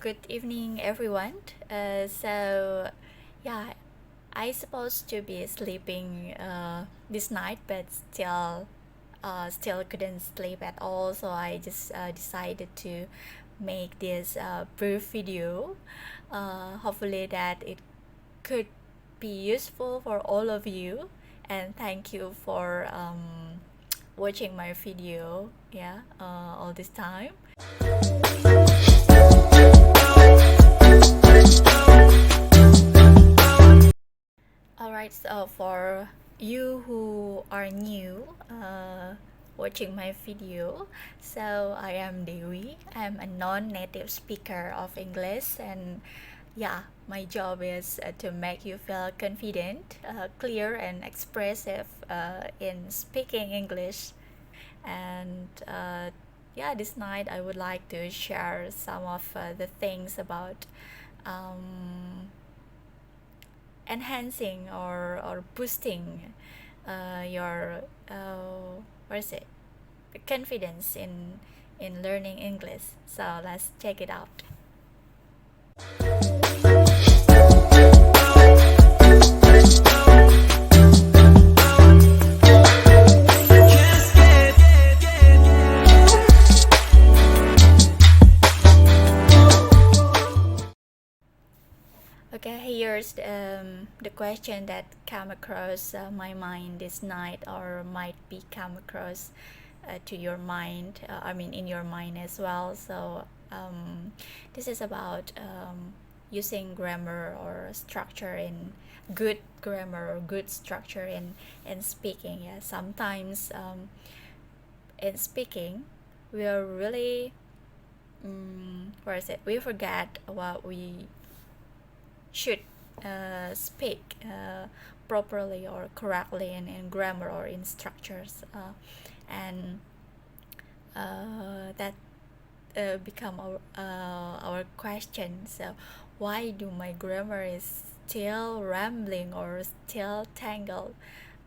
good evening, everyone. Yeah, I supposed to be sleeping this night, but still couldn't sleep at all. So I just decided to make this brief video. Hopefully that it could be useful for all of you. And thank you for watching my video. Yeah, all this time. Alright, so for you who are new watching my video, so I am Dewi. I'm a non-native speaker of English, and yeah, my job is to make you feel confident, clear, and expressive in speaking English. And yeah, this night I would like to share some of the things about enhancing or boosting your what is it confidence in learning English. So let's check it out. Okay, here's the question that came across my mind this night, or might be come across to your mind. I mean, in your mind as well. So this is about using grammar or structure in good grammar or good structure in speaking. Yeah, sometimes in speaking, we are really where is it? We forget what we should speak properly or correctly in grammar or in structures, and that become our question. So why do my grammar is still rambling or still tangled?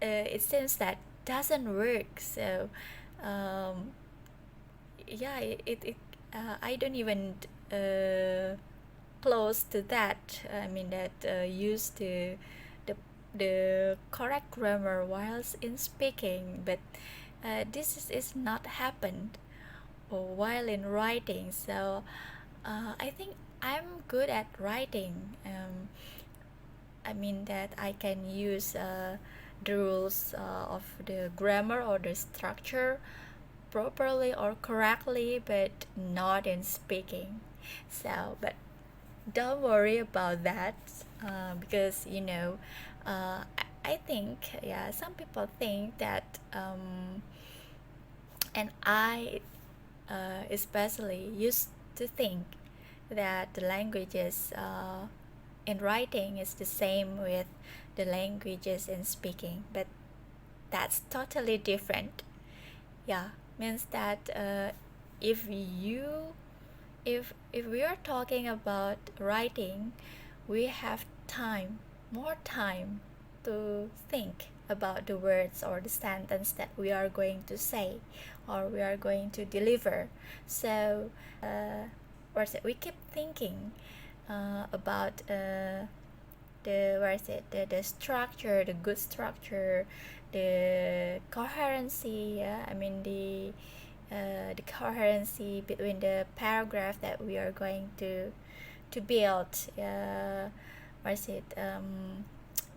It seems that doesn't work. So yeah, I don't even close to that. I mean that used to the correct grammar whilst in speaking, but this is not happened while in writing. So I think I'm good at writing. I mean that I can use the rules of the grammar or the structure properly or correctly, but not in speaking. So but don't worry about that, because I think, yeah, some people think that and I especially used to think that the languages in writing is the same with the languages in speaking, but that's totally different. Yeah, means that if you if we are talking about writing, we have more time to think about the words or the sentence that we are going to say or we are going to deliver. So we keep thinking about the structure, the good structure, the coherency. Yeah, I mean the coherency between the paragraph that we are going to build.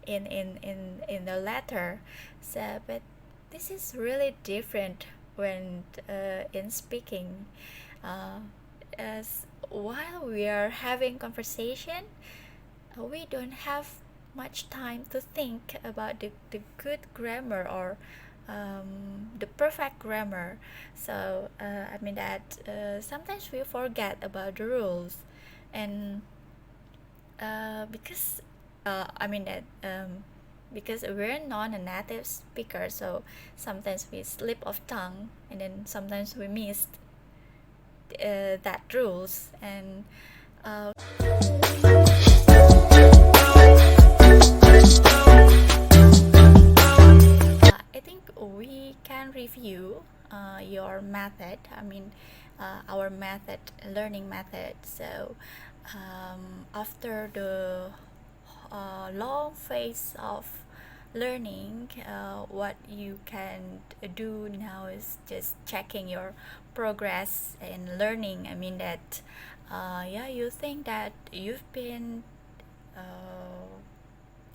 In the letter. So but this is really different when in speaking, as while we are having conversation, we don't have much time to think about the good grammar or the perfect grammar. So I mean that sometimes we forget about the rules, and because I mean that because we're not a native speaker, so sometimes we slip of tongue, and then sometimes we missed that rules. And I think we can review your method. I mean our method, learning method. So after the long phase of learning, what you can do now is just checking your progress in learning. I mean that yeah, you think that you've been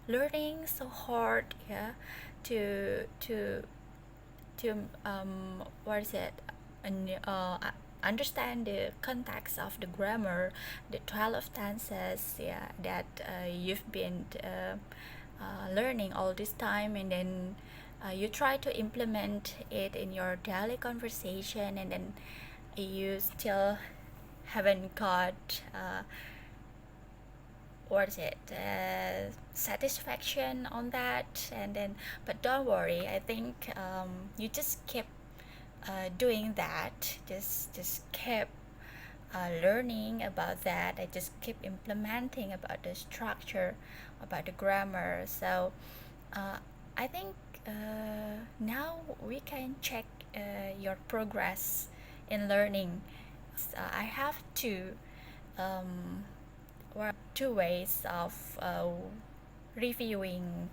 learning so hard, yeah, to what is it, and understand the context of the grammar, the 12 tenses, yeah, that you've been learning all this time, and then you try to implement it in your daily conversation, and then you still haven't got what is it, satisfaction on that. And then, but don't worry, I think you just keep doing that, just keep learning about that. I just keep implementing about the structure, about the grammar. So I think now we can check your progress in learning. I have two ways of reviewing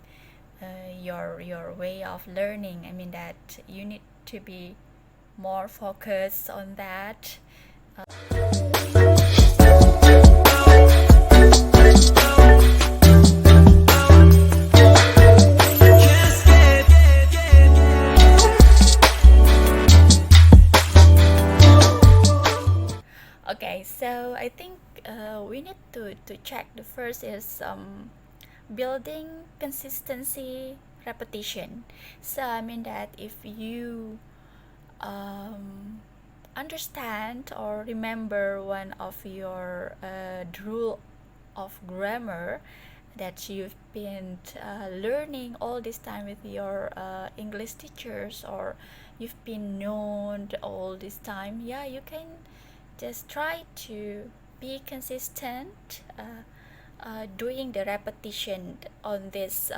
your way of learning. I mean that you need to be more focused on that. Okay, so I think we need to check. The first is building consistency, repetition. So I mean that if you understand or remember one of your rule of grammar that you've been learning all this time with your English teachers, or you've been known all this time, yeah, you can just try to be consistent doing the repetition on this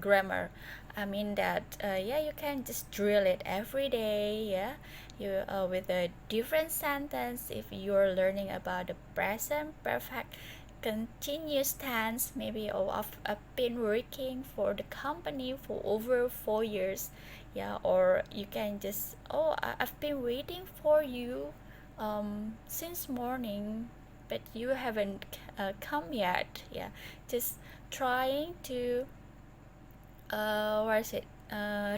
grammar. I mean that yeah, you can just drill it every day, yeah, you with a different sentence. If you're learning about the present perfect continuous tense, maybe, oh, I've been working for the company for over 4 years, yeah, or you can just, oh, I've been waiting for you since morning, but you haven't come yet, yeah, just trying to what is it,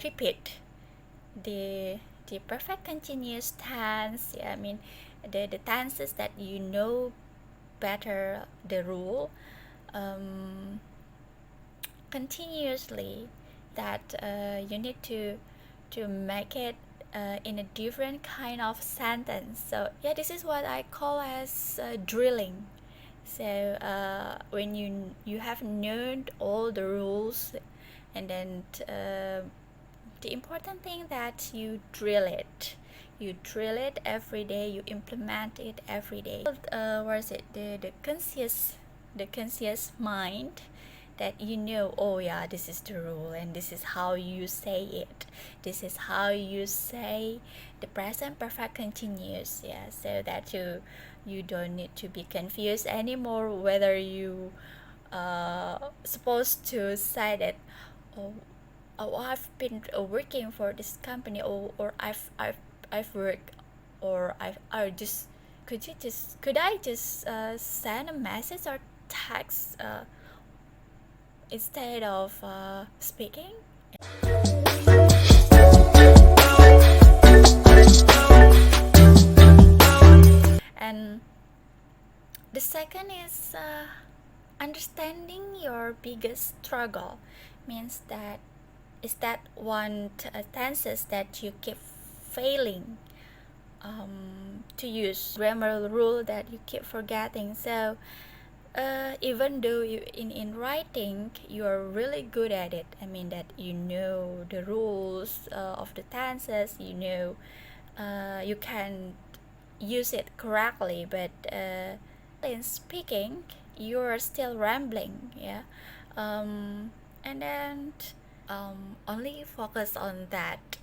repeat the perfect continuous tense, yeah, I mean the tenses that you know better the rule continuously, that you need to make it in a different kind of sentence. So yeah, this is what I call as drilling. So when you have known all the rules, and then the important thing that you drill it, every day, you implement it every day. What is it, the conscious mind, that you know, oh yeah, this is the rule, and this is how you say it, this is how you say the present perfect continuous, yeah, so that you don't need to be confused anymore whether you supposed to say that, oh, I've been working for this company, or I've worked, or I just, could I just send a message or text instead of speaking. And the second is understanding your biggest struggle. Means that is that one tenses that you keep failing to use, grammar rule that you keep forgetting. So even though you in writing you're really good at it, I mean that you know the rules of the tenses, you know you can use it correctly, but in speaking you're still rambling, yeah, and then only focus on that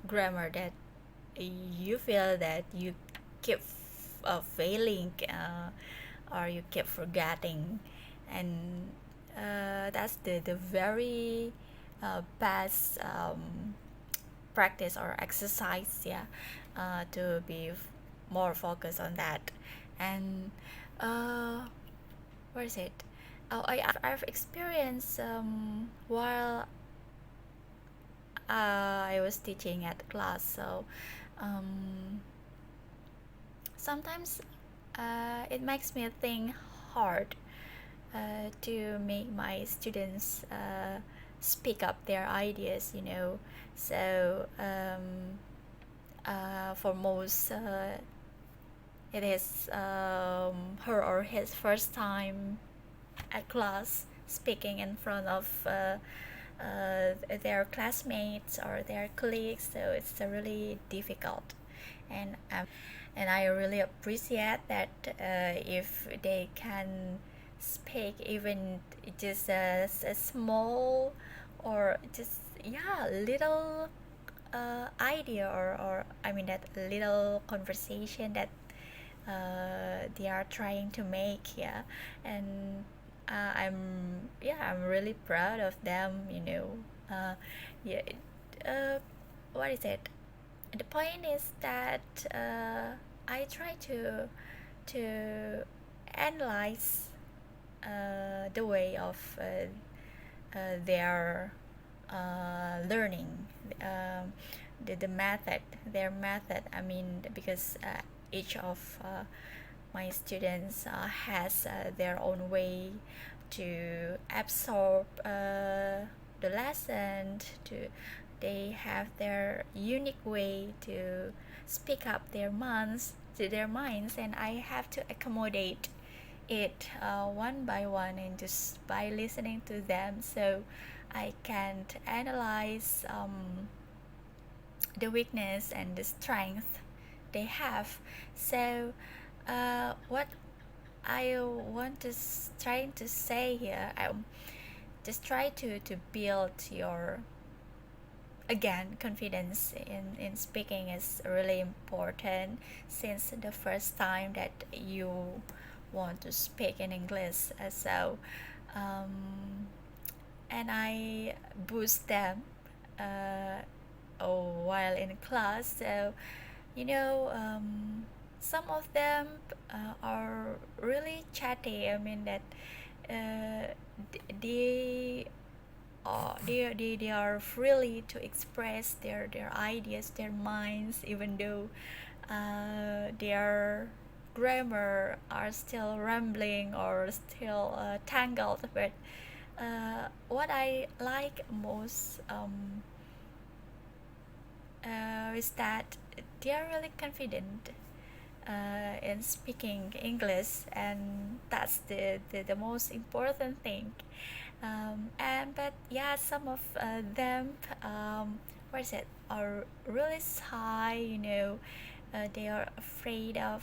grammar, that you feel that you keep failing, or you keep forgetting, and that's the very best practice or exercise, yeah, to be more focused on that. And uh, where is it? Oh, I've experienced while I was teaching at class. So um, sometimes it makes me think hard to make my students speak up their ideas, you know. So for most, it is her or his first time at class speaking in front of their classmates or their colleagues, so it's really difficult. And and I really appreciate that if they can speak even just a small or just, yeah, little idea, or I mean that little conversation that they are trying to make, yeah. And I'm really proud of them, you know. Yeah, what is it? The point is that I try to analyze the way of their learning, um, the method, their method. I mean, because each of my students has their own way to absorb the lesson. To They have their unique way to speak up their minds, and I have to accommodate it one by one, and just by listening to them, so I can analyze the weakness and the strength they have. So what I want to trying to say here, I just try to build your, again, confidence in speaking is really important, since the first time that you want to speak in English. So and I boost them uh, while in class. So you know, some of them are really chatty. I mean that they they are freely to express their ideas, their minds, even though their grammar are still rambling or still tangled. But what I like most is that they are really confident in speaking English, and that's the most important thing. And but yeah, some of them, what is it, are really shy, you know. They are afraid of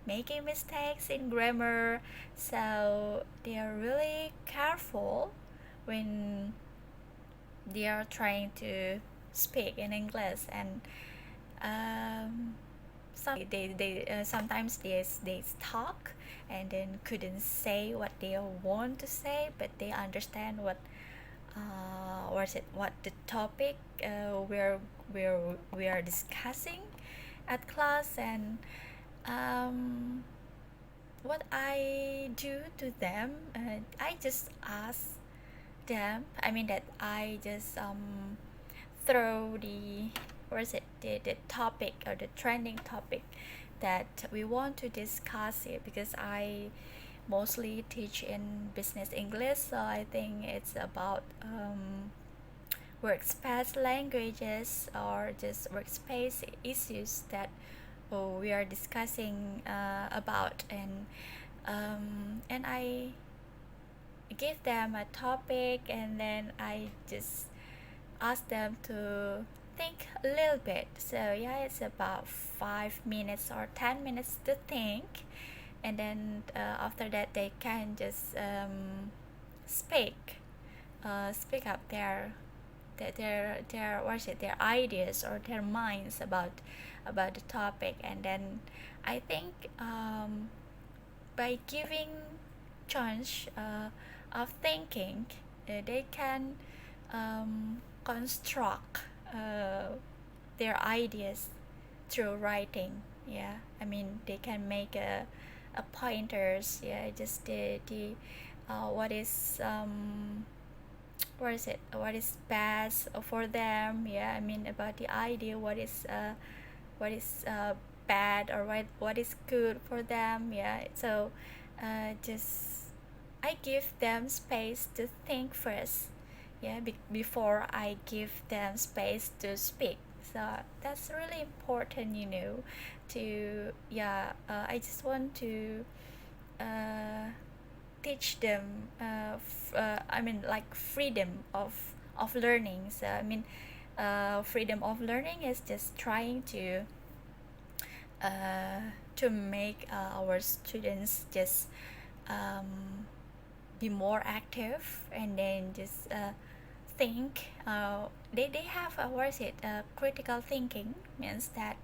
making mistakes in grammar, so they are really careful when they are trying to speak in English. And sometimes they talk and then couldn't say what they want to say, but they understand what the topic we are discussing at class. And um, what I do to them, I just ask them. I mean that I just throw the topic or the trending topic that we want to discuss it, because I mostly teach in business English, so I think it's about workspace languages or just workspace issues that we are discussing about. And I give them a topic, and then I just ask them to think a little bit. So yeah, it's about 5 minutes or 10 minutes to think, and then after that they can just speak up their what is it, their ideas or their minds about the topic. And then I think by giving chance of thinking, they can construct their ideas through writing. Yeah, I mean they can make a pointers. Yeah, just the what is what is it, what is best for them. Yeah, I mean about the idea, what is bad, or what is good for them. Yeah, so just I give them space to think first. Yeah, before I give them space to speak. So that's really important, to yeah, I just want to uh, teach them I mean like freedom of learning. So I mean freedom of learning is just trying to make our students just um, be more active, and then just think. They have what is it, critical thinking means that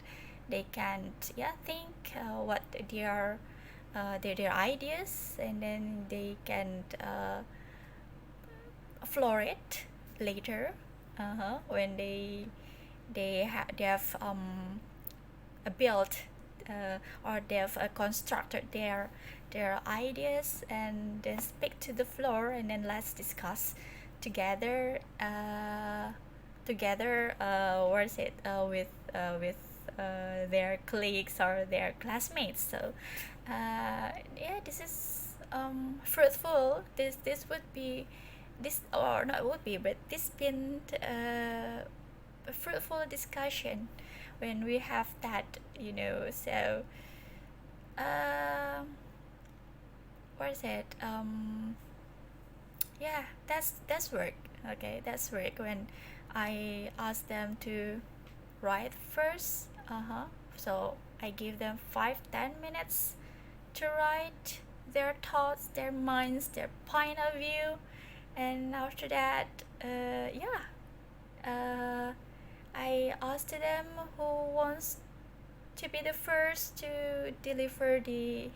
they can, yeah, think what their ideas, and then they can floor it later, when they have built or they've constructed their ideas, and then speak to the floor, and then let's discuss together, what is it, with their colleagues or their classmates. So yeah, this is fruitful. This would be, this, or not would be, but this been a fruitful discussion when we have that, so um what is it, yeah, that's work. Okay, that's work when I ask them to write first. So I give them 5-10 minutes to write their thoughts, their minds, their point of view. And after that, yeah, I asked them who wants to be the first to deliver the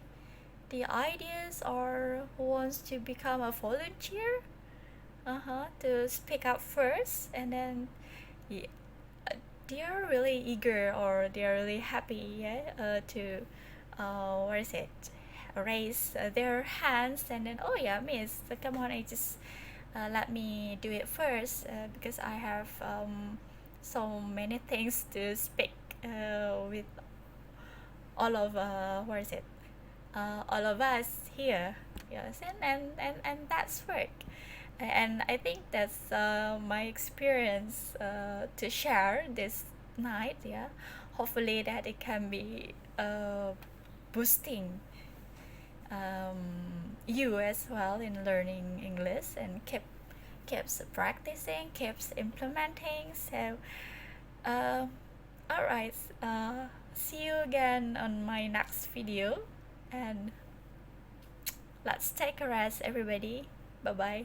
ideas, or who wants to become a volunteer, to speak up first. And then yeah, they are really eager, or they are really happy, yeah, to what is it, raise their hands, and then, oh yeah, miss, come on, I just let me do it first, because I have so many things to speak with all of what is it, all of us here. Yes, and that's work. And I think that's my experience to share this night. Yeah, hopefully that it can be boosting you as well in learning English, and keeps practicing, keeps implementing. So uh, all right, see you again on my next video, and let's take a rest, everybody. Bye bye.